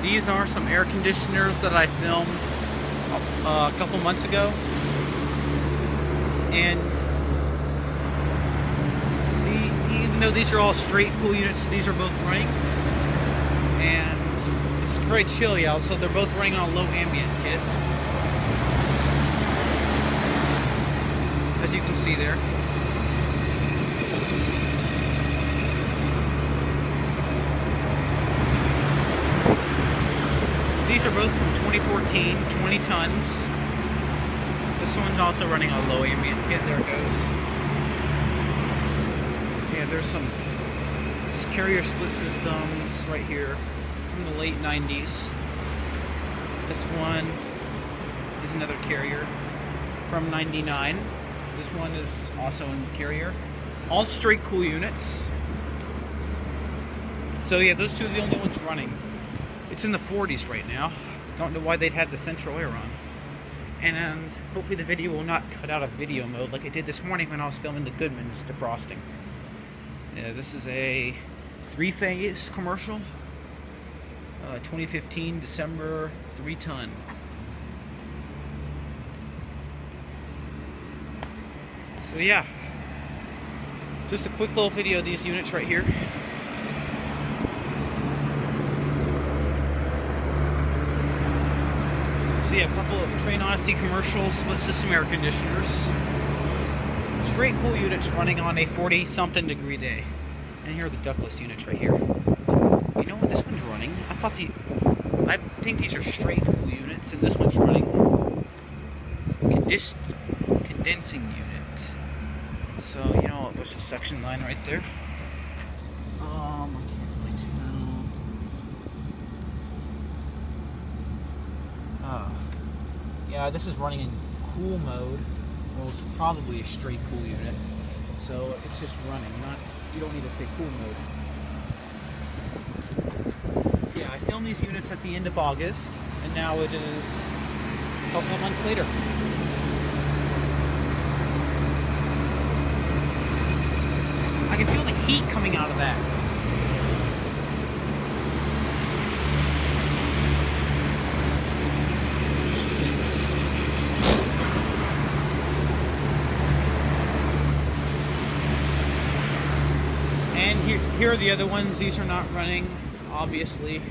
These are some air conditioners that I filmed a couple months ago, and even though these are all straight cool units, these are both running, and it's very chilly out, so they're both running on a low ambient kit, as you can see there. These are both from 2014, 20 tons. This one's also running on a low ambient kit. There it goes. Yeah, there's some carrier split systems right here from the late 90s. This one is another carrier from 99. This one is also in carrier. All straight cool units. So yeah, those two are the only ones running. It's in the 40s right now. Don't know why they'd have the central air on. And hopefully the video will not cut out of video mode like it did this morning when I was filming the Goodman's defrosting. Yeah, this is a 3-phase commercial. 2015 December, 3-ton. So yeah, just a quick little video of these units right here. So yeah, a couple of Trane Honesty commercial split system air conditioners. Straight cool units running on a 40-something degree day. And here are the ductless units right here. You know what, this one's running. I think these are straight cool units, and this one's running condensing unit. So, you know, what's the suction line right there? I can't really tell. Yeah, this is running in cool mode. Well, it's probably a straight cool unit. So it's just running, you don't need to say cool mode. Yeah, I filmed these units at the end of August, and now it is a couple of months later. I can feel the heat coming out of that. And here are the other ones. These are not running, obviously.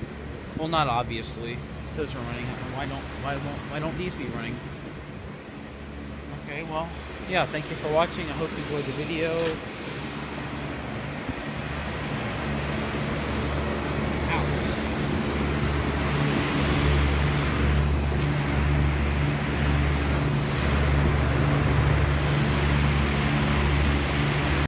Well, not obviously. Those are running. Why don't these be running? Okay, well, yeah, thank you for watching. I hope you enjoyed the video.